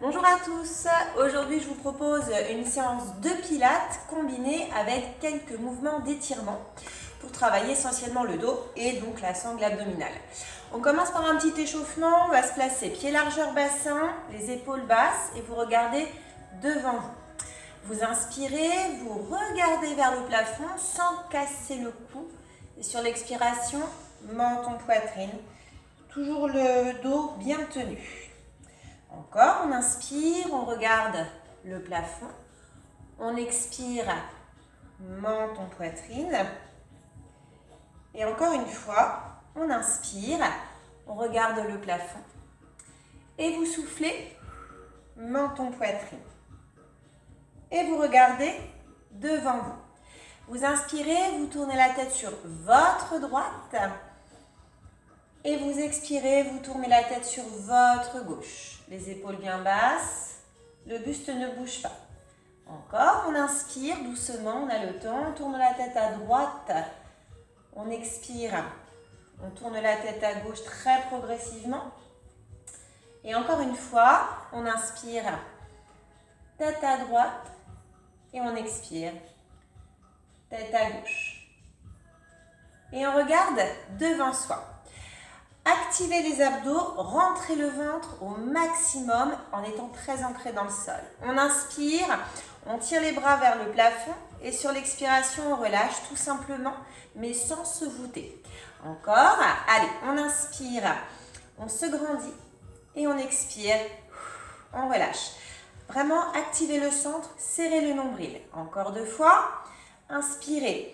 Bonjour à tous, aujourd'hui je vous propose une séance de pilates combinée avec quelques mouvements d'étirement pour travailler essentiellement le dos et donc la sangle abdominale. On commence par un petit échauffement, on va se placer pied largeur bassin, les épaules basses et vous regardez devant vous. Vous inspirez, vous regardez vers le plafond sans casser le cou et sur l'expiration, menton poitrine, toujours le dos bien tenu. Encore, on inspire, on regarde le plafond. On expire, menton, poitrine. Et encore une fois, on inspire, on regarde le plafond. Et vous soufflez, menton, poitrine. Et vous regardez devant vous. Vous inspirez, vous tournez la tête sur votre droite. Et vous expirez, vous tournez la tête sur votre gauche. Les épaules bien basses, le buste ne bouge pas. Encore, on inspire doucement, on a le temps, on tourne la tête à droite. On expire, on tourne la tête à gauche très progressivement. Et encore une fois, on inspire, tête à droite et on expire, tête à gauche. Et on regarde devant soi. Activez les abdos, rentrez le ventre au maximum en étant très ancré dans le sol. On inspire, on tire les bras vers le plafond et sur l'expiration, on relâche tout simplement, mais sans se voûter. Encore, allez, on inspire, on se grandit et on expire, on relâche. Vraiment, activez le centre, serrez le nombril. Encore 2 fois, inspirez,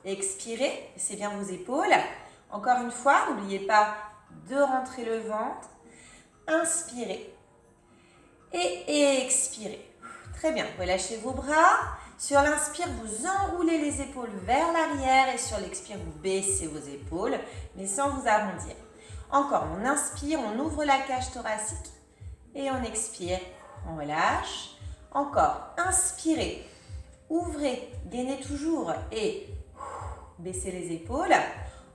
expirez, c'est bien vos épaules. Encore une fois, n'oubliez pas de rentrer le ventre. Inspirez et expirez. Très bien, relâchez vos bras. Sur l'inspire, vous enroulez les épaules vers l'arrière et sur l'expire, vous baissez vos épaules, mais sans vous arrondir. Encore, on inspire, on ouvre la cage thoracique et on expire, on relâche. Encore, inspirez, ouvrez, gainez toujours et baissez les épaules.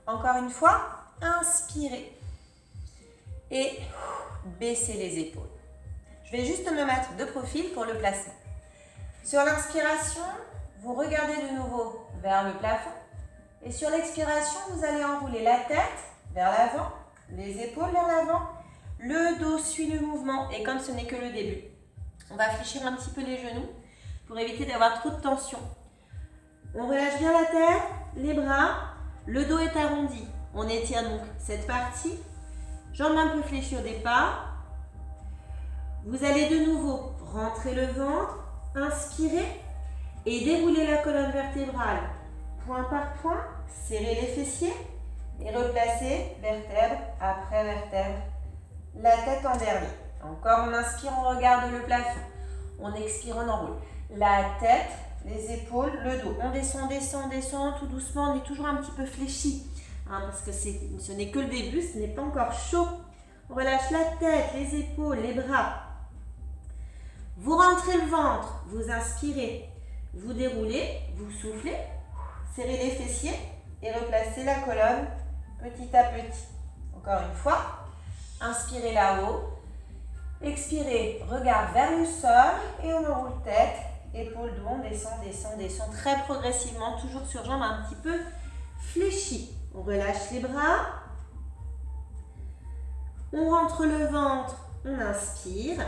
Encore une fois, inspirez et baissez les épaules. Je vais juste me mettre de profil pour le placement. Sur l'inspiration, vous regardez de nouveau vers le plafond et sur l'expiration, vous allez enrouler la tête vers l'avant, les épaules vers l'avant, le dos suit le mouvement et comme ce n'est que le début, on va fléchir un petit peu les genoux pour éviter d'avoir trop de tension. On relâche bien la tête, les bras. Le dos est arrondi. On étire donc cette partie. Jambes un peu fléchies au départ. Vous allez de nouveau rentrer le ventre, inspirer et dérouler la colonne vertébrale point par point. Serrez les fessiers et replacer vertèbre après vertèbre, la tête en dernier. Encore, on inspire, on regarde le plafond. On expire, on enroule. La tête, les épaules, le dos. On descend, descend, descend tout doucement. On est toujours un petit peu fléchi parce que ce n'est que le début, ce n'est pas encore chaud. On relâche la tête, les épaules, les bras. Vous rentrez le ventre, vous inspirez, vous déroulez, vous soufflez, serrez les fessiers et replacez la colonne petit à petit. Encore une fois, inspirez là-haut, expirez, regard vers le sol et on enroule tête. Épaules, dos, on descend, descend, descend très progressivement, toujours sur jambes un petit peu fléchies. On relâche les bras. On rentre le ventre, on inspire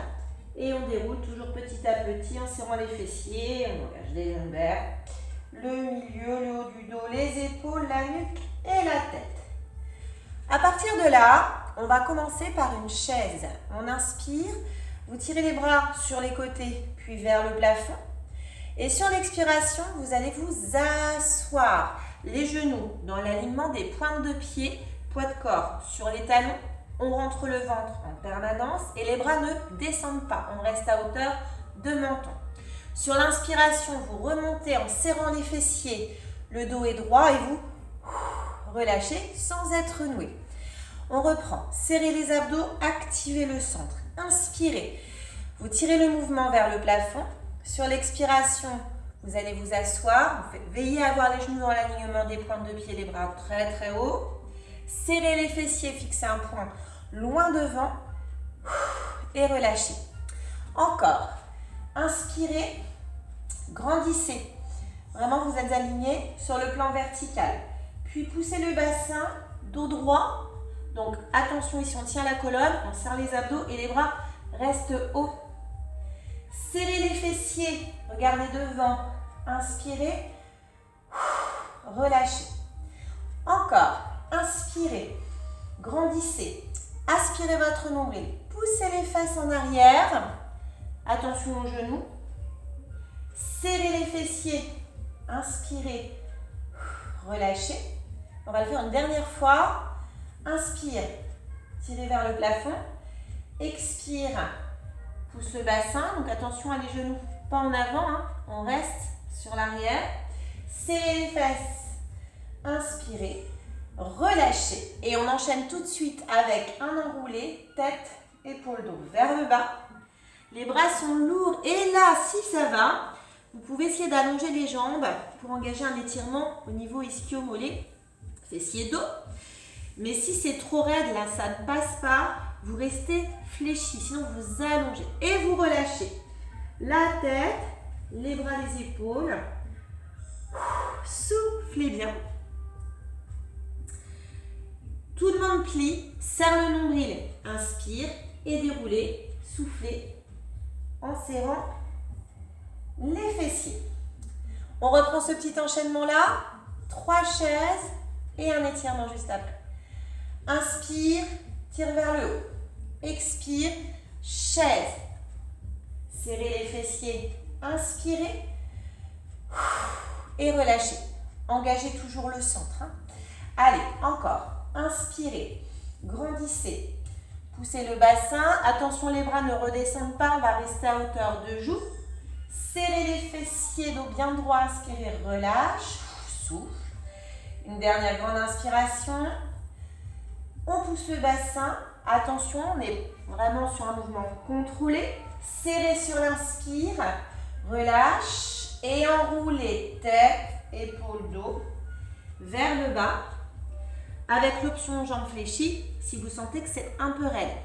et on déroule toujours petit à petit en serrant les fessiers. On engage les lombaires, le milieu, le haut du dos, les épaules, la nuque et la tête. À partir de là, on va commencer par une chaise. On inspire, vous tirez les bras sur les côtés puis vers le plafond. Et sur l'expiration, vous allez vous asseoir. Les genoux dans l'alignement des pointes de pied, poids de corps sur les talons. On rentre le ventre en permanence et les bras ne descendent pas. On reste à hauteur de menton. Sur l'inspiration, vous remontez en serrant les fessiers. Le dos est droit et vous relâchez sans être noué. On reprend. Serrez les abdos, activez le centre. Inspirez. Vous tirez le mouvement vers le plafond. Sur l'expiration, vous allez vous asseoir. Veillez à avoir les genoux dans l'alignement des pointes de pied, les bras très très haut. Serrez les fessiers, fixez un point loin devant. et relâchez. Encore. Inspirez, grandissez. Vraiment, vous êtes aligné sur le plan vertical. Puis poussez le bassin, dos droit. Donc attention ici, on tient la colonne, on serre les abdos et les bras restent hauts. Serrez les fessiers, regardez devant. Inspirez, relâchez. Encore, inspirez, grandissez. Aspirez votre nombril, poussez les fesses en arrière. Attention aux genoux. Serrez les fessiers, inspirez, relâchez. On va le faire une dernière fois. Inspire, tirez vers le plafond. Expire, pousse le bassin. Donc attention à les genoux, pas en avant, hein. On reste sur l'arrière. Serrez les fesses, inspirez, relâchez. Et on enchaîne tout de suite avec un enroulé, tête, épaule, dos vers le bas. Les bras sont lourds et là, si ça va, vous pouvez essayer d'allonger les jambes pour engager un étirement au niveau ischio-mollet, fessier dos. Mais si c'est trop raide, là, ça ne passe pas, vous restez fléchi, sinon vous allongez et vous relâchez. La tête, les bras, les épaules. Soufflez bien. Tout le monde plie, serre le nombril, inspire et déroulez, soufflez en serrant les fessiers. On reprend ce petit enchaînement-là. 3 chaises et un étirement juste après. Inspire, tire vers le haut. Expire, chaise. Serrez les fessiers, inspirez et relâchez. Engagez toujours le centre. Allez, encore. Inspirez, grandissez. Poussez le bassin. Attention, les bras ne redescendent pas. On va rester à hauteur de joue. Serrez les fessiers, dos bien droit. Inspirez, relâche. Souffle. Une dernière grande inspiration. On pousse le bassin. Attention, on est vraiment sur un mouvement contrôlé. Serrez sur l'inspire. Relâche. Et enroulez tête, épaule, dos vers le bas. Avec l'option jambes fléchies, si vous sentez que c'est un peu raide.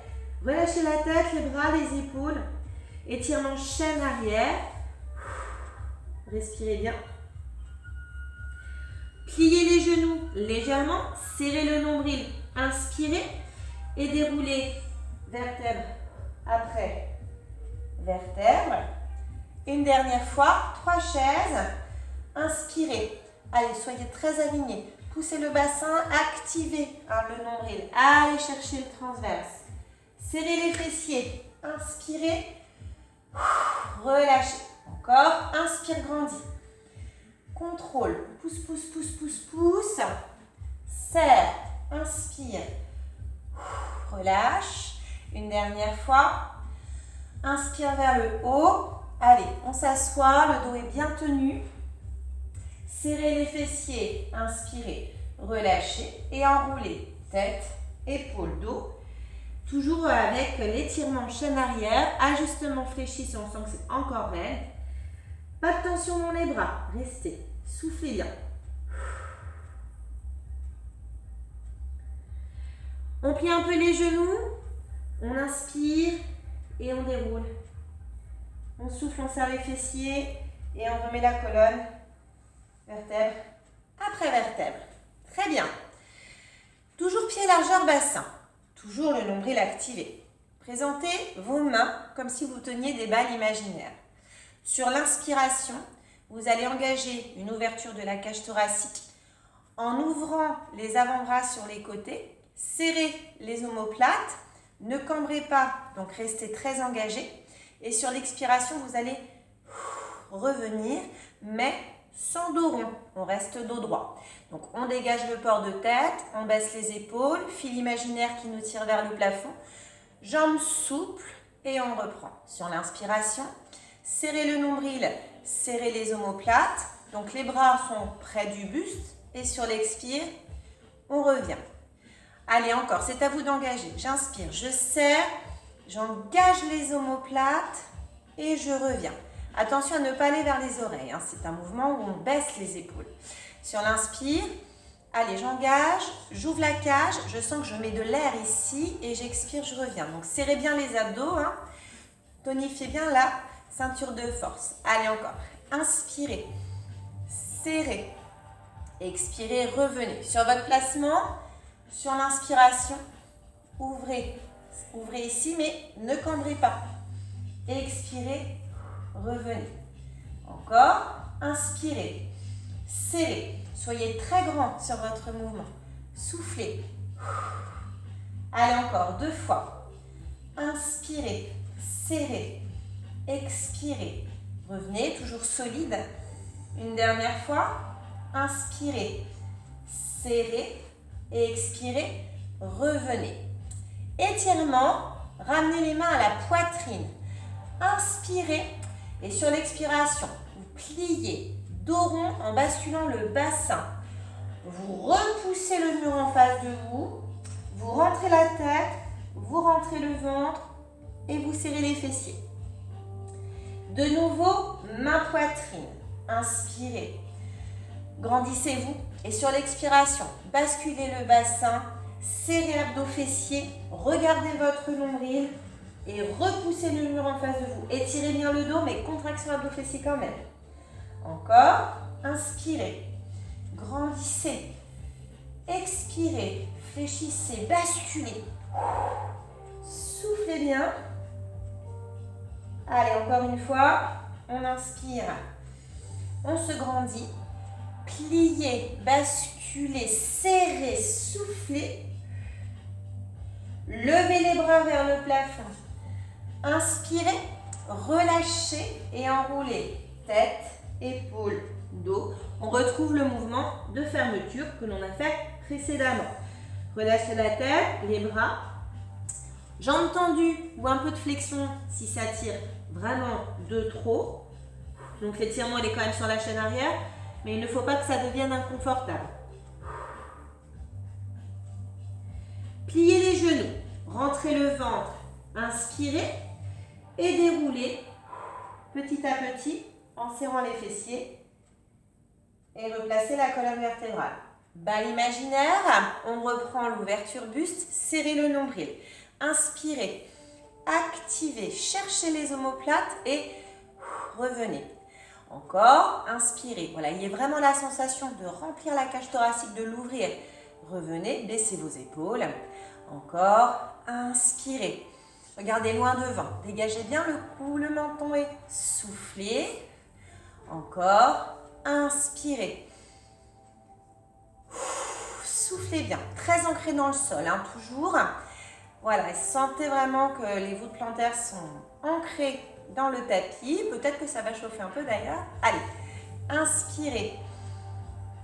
Relâchez la tête, les bras, les épaules. Étirement chaîne arrière. Respirez bien. Pliez les genoux légèrement. Serrez le nombril. Inspirez. Et déroulez vertèbre après vertèbre. Une dernière fois. 3 chaises. Inspirez. Allez, soyez très alignés. Poussez le bassin, activez le nombril. Allez chercher le transverse. Serrez les fessiers. Inspirez. Relâchez. Encore. Inspire, grandis. Contrôle. Pousse, pousse, pousse, pousse, pousse. Serre. Inspire. Relâche. Une dernière fois. Inspire vers le haut. Allez, on s'assoit. Le dos est bien tenu. Serrez les fessiers, inspirez, relâchez et enroulez tête, épaule, dos. Toujours avec l'étirement chaîne arrière, ajustement fléchi si on sent que c'est encore raide. Pas de tension dans les bras, restez, soufflez bien. On plie un peu les genoux, on inspire et on déroule. On souffle, on serre les fessiers et on remet la colonne. Vertèbre après vertèbre. Très bien. Toujours pied largeur bassin. Toujours le nombril activé. Présentez vos mains comme si vous teniez des balles imaginaires. Sur l'inspiration, vous allez engager une ouverture de la cage thoracique en ouvrant les avant-bras sur les côtés. Serrez les omoplates. Ne cambrez pas, donc restez très engagé. Et sur l'expiration, vous allez revenir, mais sans dos rond, on reste dos droit. Donc on dégage le port de tête, on baisse les épaules, fil imaginaire qui nous tire vers le plafond, jambes souples et on reprend. Sur l'inspiration, serrez le nombril, serrez les omoplates, donc les bras sont près du buste et sur l'expire, on revient. Allez encore, c'est à vous d'engager. J'inspire, je serre, j'engage les omoplates et je reviens. Attention à ne pas aller vers les oreilles, c'est un mouvement où on baisse les épaules. Sur l'inspire, Allez, j'engage, j'ouvre la cage, je sens que je mets de l'air ici et j'expire, je reviens. Donc, serrez bien les abdos, hein. Tonifiez bien la ceinture de force. Allez, encore. Inspirez, serrez, expirez, revenez. Sur votre placement, sur l'inspiration, ouvrez. Ouvrez ici, mais ne cambrez pas. Expirez, revenez. Encore, inspirez, serrez. Soyez très grand sur votre mouvement. Soufflez. Allez, encore 2 fois. Inspirez, serrez, expirez. Revenez, toujours solide. Une dernière fois. Inspirez, serrez et expirez. Revenez. Étirement, ramenez les mains à la poitrine. Inspirez et sur l'expiration, vous pliez dos rond en basculant le bassin. Vous repoussez le mur en face de vous. Vous rentrez la tête, vous rentrez le ventre et vous serrez les fessiers. De nouveau, main poitrine. Inspirez. Grandissez-vous et sur l'expiration, basculez le bassin, serrez abdos fessiers, regardez votre nombril et repoussez le mur en face de vous. Étirez bien le dos, mais contraction abdos fessiers quand même. Encore, inspirez, grandissez, expirez, fléchissez, basculez. Soufflez bien. Allez, encore une fois, on inspire, on se grandit, pliez, basculez, serrez, soufflez. Levez les bras vers le plafond. Inspirez, relâchez et enroulez. Tête, épaules, dos. On retrouve le mouvement de fermeture que l'on a fait précédemment. Relâchez la tête, les bras. Jambes tendues ou un peu de flexion si ça tire vraiment de trop. Donc l'étirement il est quand même sur la chaîne arrière, mais il ne faut pas que ça devienne inconfortable. Pliez les genoux, rentrez le ventre, inspirez et déroulez petit à petit en serrant les fessiers et replacez la colonne vertébrale. Balle imaginaire, on reprend l'ouverture buste, serrez le nombril. Inspirez, activez, cherchez les omoplates et revenez. Encore, inspirez. Voilà, il y a vraiment la sensation de remplir la cage thoracique, de l'ouvrir. Revenez, baissez vos épaules. Encore, inspirez. Regardez loin devant. Dégagez bien le cou, le menton et soufflez. Encore, inspirez. Soufflez bien. Très ancré dans le sol, hein, toujours. Voilà, sentez vraiment que les voûtes plantaires sont ancrées dans le tapis. Peut-être que ça va chauffer un peu d'ailleurs. Allez, inspirez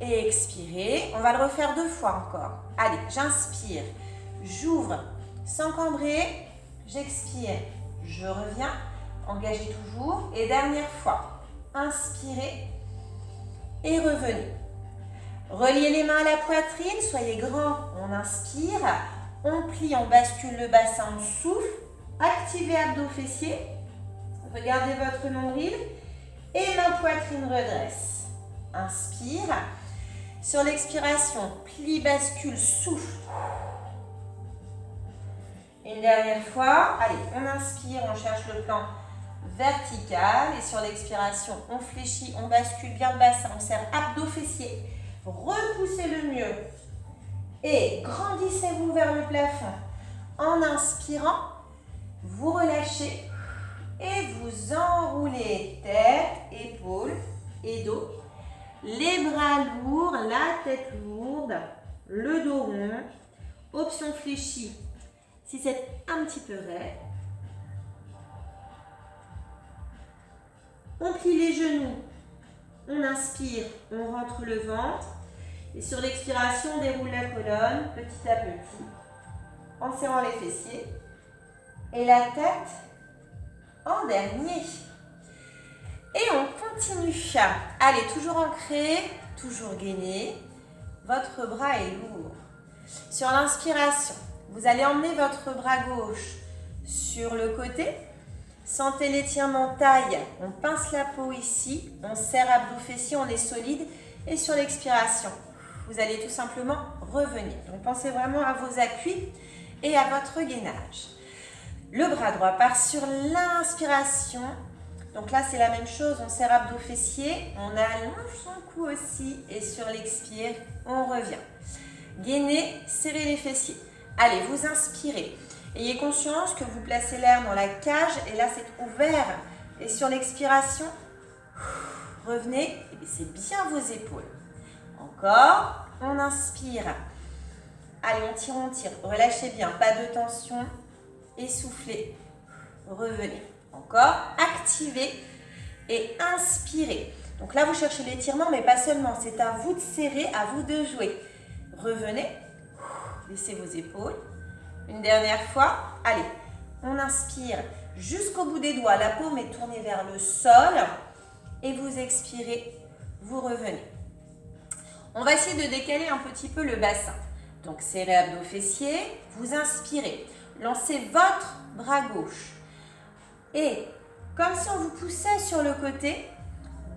et expirez. On va le refaire 2 fois encore. Allez, j'inspire, j'ouvre sans cambrer, j'expire, je reviens, engagez toujours. Et dernière fois, inspirez et revenez. Reliez les mains à la poitrine, soyez grand, on inspire, on plie, on bascule le bassin, on souffle, activez abdos fessiers, regardez votre nombril et main poitrine redresse. Inspire, sur l'expiration, plie, bascule, souffle. Une dernière fois, allez, on inspire, on cherche le plan vertical et sur l'expiration, on fléchit, on bascule bien le bassin, on serre abdos fessiers. Repoussez le mur et grandissez-vous vers le plafond. En inspirant, vous relâchez et vous enroulez tête, épaules et dos. Les bras lourds, la tête lourde, le dos rond. Option fléchie si c'est un petit peu raide. On plie les genoux, on inspire, on rentre le ventre. Et sur l'expiration, on déroule la colonne petit à petit, en serrant les fessiers. Et la tête en dernier. Et on continue. Allez, toujours ancré, toujours gainé. Votre bras est lourd. Sur l'inspiration, vous allez emmener votre bras gauche sur le côté. Sentez l'étirement taille. On pince la peau ici. On serre abdos fessiers, on est solide. Et sur l'expiration, vous allez tout simplement revenir. Donc pensez vraiment à vos appuis et à votre gainage. Le bras droit part sur l'inspiration. Donc là, c'est la même chose, on serre abdos fessiers, on allonge son cou aussi et sur l'expire, on revient. Gainez, serrez les fessiers. Allez, vous inspirez. Ayez conscience que vous placez l'air dans la cage et là, c'est ouvert. Et sur l'expiration, revenez et baissez bien vos épaules. Encore, on inspire. Allez, on tire. Relâchez bien, pas de tension. Essoufflez. Revenez. Encore, activez et inspirez. Donc là, vous cherchez l'étirement, mais pas seulement. C'est à vous de serrer, à vous de jouer. Revenez. Laissez vos épaules. Une dernière fois. Allez, on inspire jusqu'au bout des doigts. La paume est tournée vers le sol. Et vous expirez, vous revenez. On va essayer de décaler un petit peu le bassin. Donc, serrez abdos fessiers. Vous inspirez. Lancez votre bras gauche. Et comme si on vous poussait sur le côté,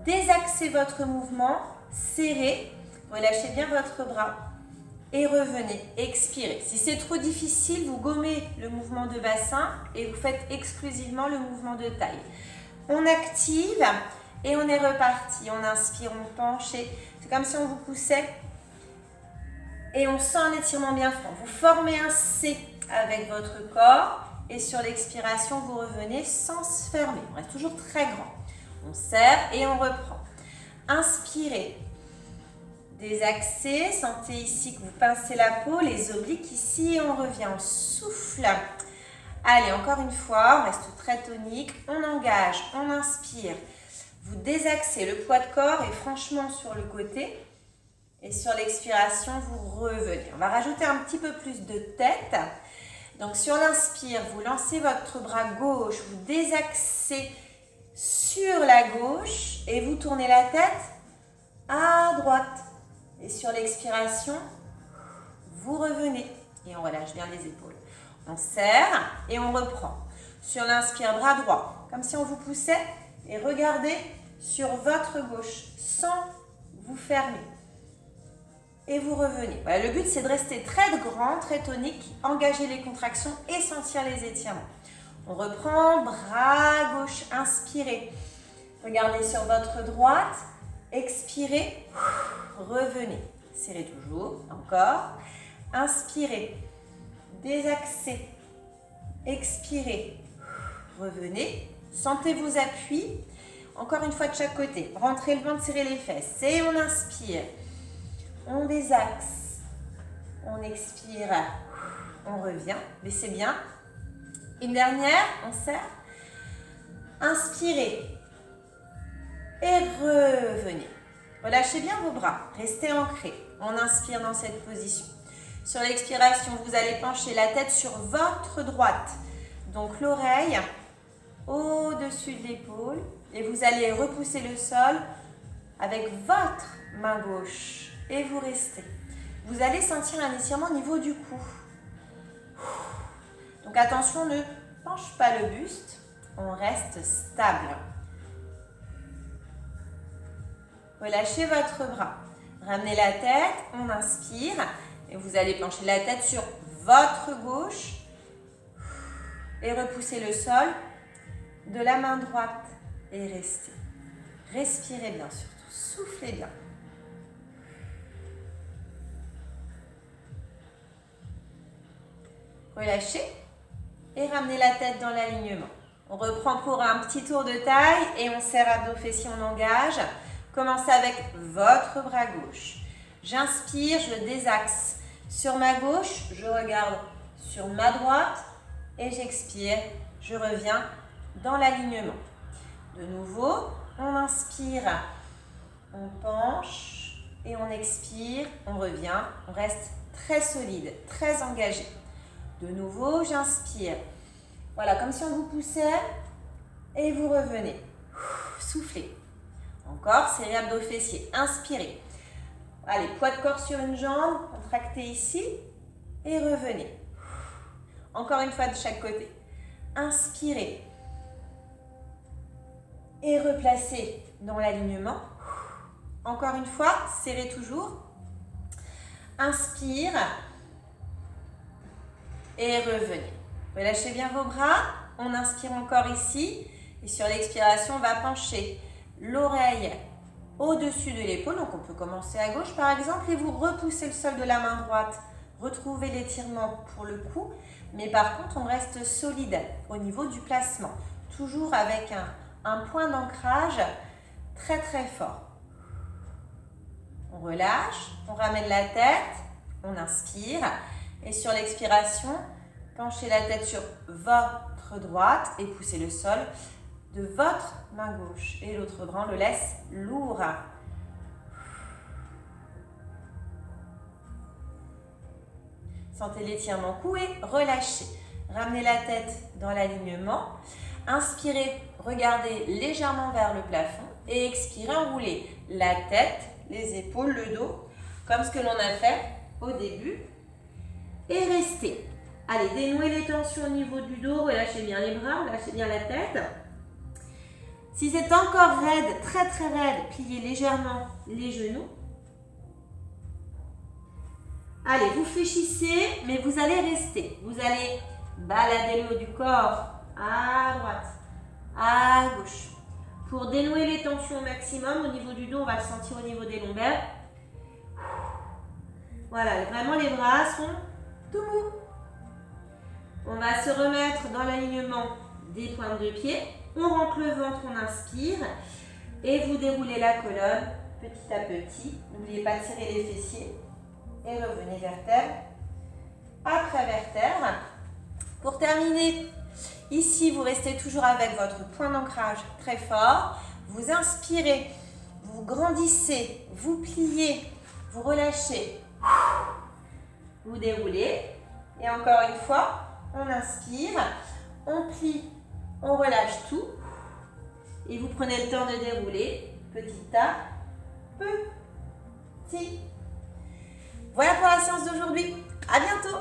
désaxez votre mouvement, serrez, relâchez bien votre bras et revenez, expirez. Si c'est trop difficile, vous gommez le mouvement de bassin et vous faites exclusivement le mouvement de taille. On active et on est reparti. On inspire, on penche et c'est comme si on vous poussait et on sent un étirement bien franc. Vous formez un C avec votre corps. Et sur l'expiration, vous revenez sans se fermer. On reste toujours très grand. On serre et on reprend. Inspirez. Désaxez. Sentez ici que vous pincez la peau, les obliques ici. Et on revient. On souffle. Allez, encore une fois. On reste très tonique. On engage. On inspire. Vous désaxez. Le poids de corps est franchement sur le côté. Et sur l'expiration, vous revenez. On va rajouter un petit peu plus de tête. Donc, sur l'inspire, vous lancez votre bras gauche, vous désaxez sur la gauche et vous tournez la tête à droite. Et sur l'expiration, vous revenez et on relâche bien les épaules. On serre et on reprend. Sur l'inspire, bras droit, comme si on vous poussait et regardez sur votre gauche sans vous fermer. Et vous revenez. Voilà, le but, c'est de rester très grand, très tonique, engager les contractions et sentir les étirements. On reprend, bras gauche, inspirez. Regardez sur votre droite, expirez, revenez. Serrez toujours, encore. Inspirez, désaxez, expirez, revenez. Sentez vos appuis. Encore une fois de chaque côté. Rentrez le ventre, serrez les fesses. Et on inspire. On désaxe, on expire, on revient, baissez bien. Une dernière, on serre. Inspirez et revenez. Relâchez bien vos bras, restez ancrés. On inspire dans cette position. Sur l'expiration, vous allez pencher la tête sur votre droite. Donc l'oreille au-dessus de l'épaule et vous allez repousser le sol avec votre main gauche. Et vous restez. Vous allez sentir un étirement au niveau du cou. Donc attention, ne penche pas le buste. On reste stable. Relâchez votre bras. Ramenez la tête, on inspire. Et vous allez pencher la tête sur votre gauche. Et repoussez le sol de la main droite. Et restez. Respirez bien surtout. Soufflez bien. Relâchez et ramenez la tête dans l'alignement. On reprend pour un petit tour de taille et on serre abdos fessiers, on engage. Commencez avec votre bras gauche. J'inspire, je désaxe. Sur ma gauche, je regarde sur ma droite et j'expire. Je reviens dans l'alignement. De nouveau, on inspire, on penche et on expire. On revient, on reste très solide, très engagé. De nouveau, j'inspire. Voilà, comme si on vous poussait et vous revenez. Soufflez. Encore, serrez abdos fessiers. Inspirez. Allez, poids de corps sur une jambe, contractez ici et revenez. Encore une fois de chaque côté. Inspirez. Et replacez dans l'alignement. Encore une fois, serrez toujours. Inspire. Et revenez. Relâchez bien vos bras. On inspire encore ici. Et sur l'expiration, on va pencher l'oreille au-dessus de l'épaule. Donc, on peut commencer à gauche, par exemple, et vous repoussez le sol de la main droite. Retrouvez l'étirement pour le cou. Mais par contre, on reste solide au niveau du placement. Toujours avec un point d'ancrage très, très fort. On relâche, on ramène la tête, on inspire. Et sur l'expiration, penchez la tête sur votre droite et poussez le sol de votre main gauche. Et l'autre bras, on le laisse lourd. Sentez l'étirement cou et relâchez. Ramenez la tête dans l'alignement. Inspirez, regardez légèrement vers le plafond. Et expirez, enroulez la tête, les épaules, le dos, comme ce que l'on a fait au début. Et restez. Allez, dénouez les tensions au niveau du dos, relâchez bien les bras, relâchez bien la tête. Si c'est encore raide, très très raide, pliez légèrement les genoux. Allez, vous fléchissez, mais vous allez rester. Vous allez balader le haut du corps à droite, à gauche. Pour dénouer les tensions au maximum, au niveau du dos, on va le sentir au niveau des lombaires. Voilà, vraiment les bras sont tout mous. On va se remettre dans l'alignement des pointes de pied. On rentre le ventre, on inspire. Et vous déroulez la colonne petit à petit. N'oubliez pas de serrer les fessiers. Et revenez vertèbre après vertèbre. Pour terminer, ici, vous restez toujours avec votre point d'ancrage très fort. Vous inspirez, vous grandissez, vous pliez, vous relâchez. Vous déroulez. Et encore une fois, on inspire, on plie, on relâche tout. Et vous prenez le temps de dérouler petit à petit. Voilà pour la séance d'aujourd'hui. À bientôt!